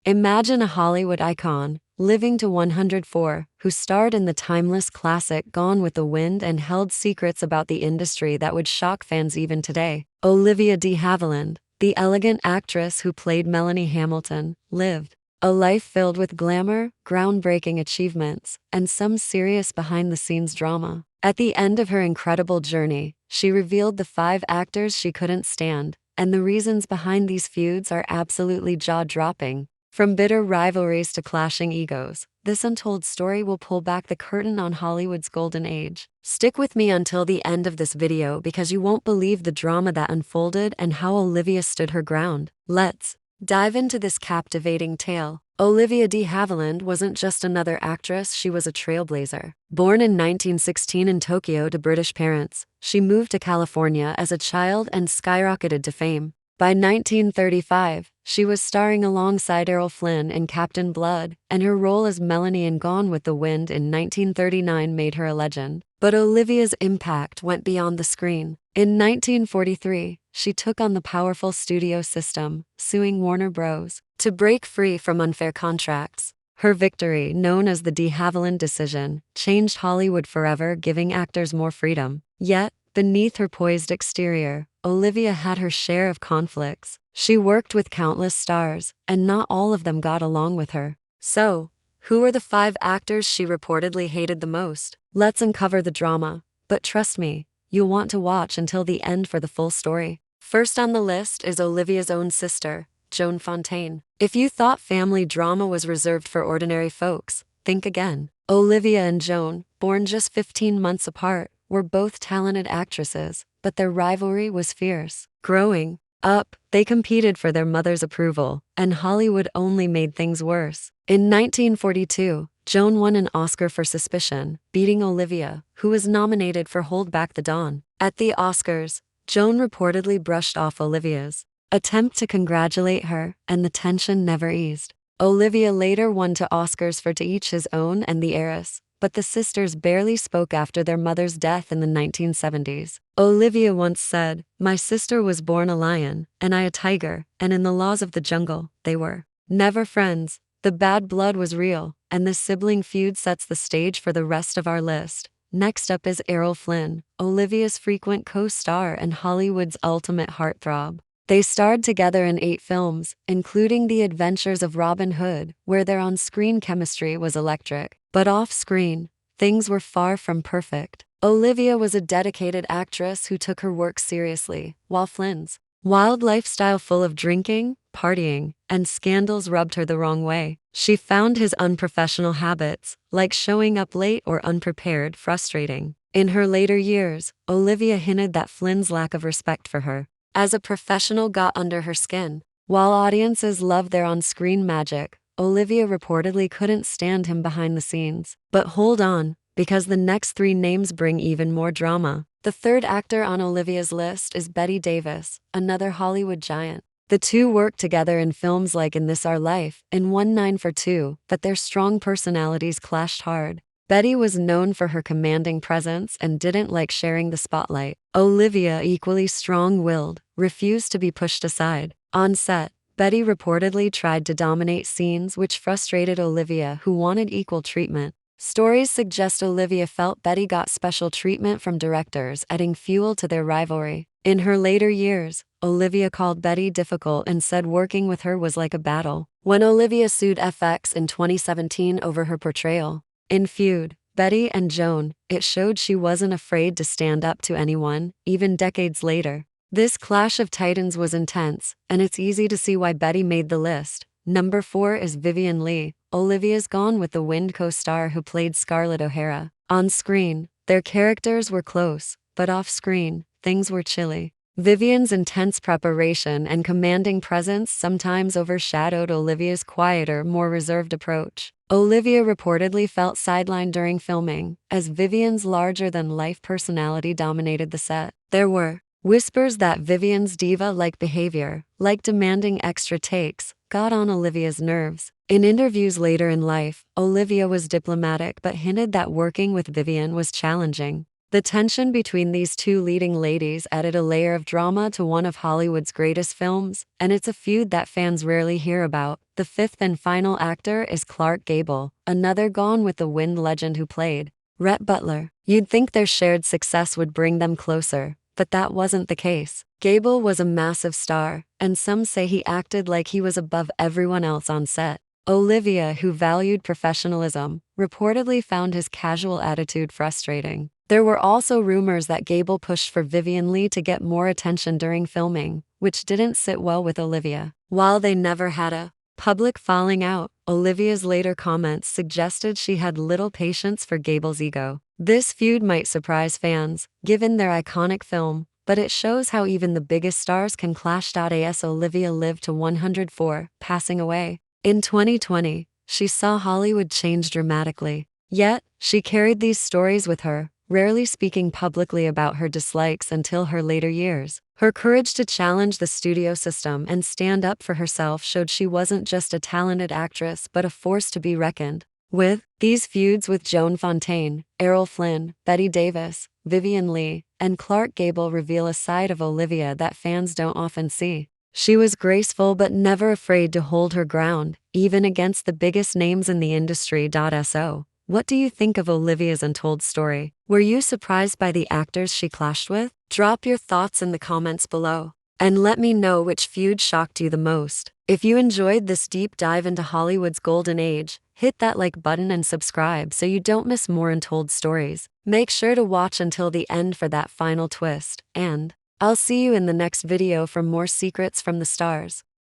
Imagine a Hollywood icon, living to 104, who starred in the timeless classic Gone with the Wind and held secrets about the industry that would shock fans even today. Olivia De Havilland, the elegant actress who played Melanie Hamilton, lived a life filled with glamour, groundbreaking achievements, and some serious behind-the-scenes drama. At the end of her incredible journey, she revealed the 5 actors she couldn't stand, and the reasons behind these feuds are absolutely jaw-dropping. From bitter rivalries to clashing egos, this untold story will pull back the curtain on Hollywood's golden age. Stick with me until the end of this video because you won't believe the drama that unfolded and how Olivia stood her ground. Let's dive into this captivating tale. Olivia De Havilland wasn't just another actress, she was a trailblazer. Born in 1916 in Tokyo to British parents, she moved to California as a child and skyrocketed to fame. By 1935, she was starring alongside Errol Flynn in Captain Blood, and her role as Melanie in Gone with the Wind in 1939 made her a legend. But Olivia's impact went beyond the screen. In 1943, she took on the powerful studio system, suing Warner Bros. To break free from unfair contracts. Her victory, known as the De Havilland decision, changed Hollywood forever, giving actors more freedom. Yet, beneath her poised exterior, Olivia had her share of conflicts. She worked with countless stars, and not all of them got along with her. So, who were the 5 actors she reportedly hated the most? Let's uncover the drama, but trust me, you'll want to watch until the end for the full story. First on the list is Olivia's own sister, Joan Fontaine. If you thought family drama was reserved for ordinary folks, think again. Olivia and Joan, born just 15 months apart, were both talented actresses, but their rivalry was fierce. Growing up, they competed for their mother's approval, and Hollywood only made things worse. In 1942, Joan won an Oscar for Suspicion, beating Olivia, who was nominated for Hold Back the Dawn. At the Oscars, Joan reportedly brushed off Olivia's attempt to congratulate her, and the tension never eased. Olivia later won 2 Oscars for To Each His Own and The Heiress, but the sisters barely spoke after their mother's death in the 1970s. Olivia once said, "My sister was born a lion, and I a tiger, and in the laws of the jungle, they were never friends." The bad blood was real, and this sibling feud sets the stage for the rest of our list. Next up is Errol Flynn, Olivia's frequent co-star and Hollywood's ultimate heartthrob. They starred together in 8 films, including The Adventures of Robin Hood, where their on-screen chemistry was electric. But off-screen, things were far from perfect. Olivia was a dedicated actress who took her work seriously, while Flynn's wild lifestyle full of drinking, partying, and scandals rubbed her the wrong way. She found his unprofessional habits, like showing up late or unprepared, frustrating. In her later years, Olivia hinted that Flynn's lack of respect for her as a professional got under her skin. While audiences loved their on-screen magic, Olivia reportedly couldn't stand him behind the scenes. But hold on, because the next 3 names bring even more drama. The third actor on Olivia's list is Bette Davis, another Hollywood giant. The two worked together in films like In This Our Life and 1 for 2, but their strong personalities clashed hard. Bette was known for her commanding presence and didn't like sharing the spotlight. Olivia, equally strong-willed, refused to be pushed aside. On set, Bette reportedly tried to dominate scenes, which frustrated Olivia, who wanted equal treatment. Stories suggest Olivia felt Bette got special treatment from directors, adding fuel to their rivalry. In her later years, Olivia called Bette difficult and said working with her was like a battle. When Olivia sued FX in 2017 over her portrayal in Feud, Bette and Joan, it showed she wasn't afraid to stand up to anyone, even decades later. This clash of titans was intense, and it's easy to see why Bette made the list. Number 4 is Vivien Leigh, Olivia's Gone with the Wind co-star who played Scarlett O'Hara. On screen, their characters were close, but off-screen, things were chilly. Vivien's intense preparation and commanding presence sometimes overshadowed Olivia's quieter, more reserved approach. Olivia reportedly felt sidelined during filming, as Vivien's larger-than-life personality dominated the set. There were whispers that Vivien's diva-like behavior, like demanding extra takes, got on Olivia's nerves. In interviews later in life, Olivia was diplomatic but hinted that working with Vivien was challenging. The tension between these two leading ladies added a layer of drama to one of Hollywood's greatest films, and it's a feud that fans rarely hear about. The fifth and final actor is Clark Gable, another Gone with the Wind legend who played Rhett Butler. You'd think their shared success would bring them closer, but that wasn't the case. Gable was a massive star, and some say he acted like he was above everyone else on set. Olivia, who valued professionalism, reportedly found his casual attitude frustrating. There were also rumors that Gable pushed for Vivien Leigh to get more attention during filming, which didn't sit well with Olivia. While they never had a public falling out, Olivia's later comments suggested she had little patience for Gable's ego. This feud might surprise fans, given their iconic film, but it shows how even the biggest stars can clash. As Olivia lived to 104, passing away in 2020, she saw Hollywood change dramatically. Yet, she carried these stories with her, rarely speaking publicly about her dislikes until her later years. Her courage to challenge the studio system and stand up for herself showed she wasn't just a talented actress but a force to be reckoned with. These feuds with Joan Fontaine, Errol Flynn, Bette Davis, Vivien Leigh, and Clark Gable reveal a side of Olivia that fans don't often see. She was graceful but never afraid to hold her ground, even against the biggest names in the industry. So, what do you think of Olivia's Untold story? Were you surprised by the actors she clashed with? Drop your thoughts in the comments below, and let me know which feud shocked you the most. If you enjoyed this deep dive into Hollywood's golden age, hit that like button and subscribe so you don't miss more Untold stories. Make sure to watch until the end for that final twist, and I'll see you in the next video for more secrets from the stars.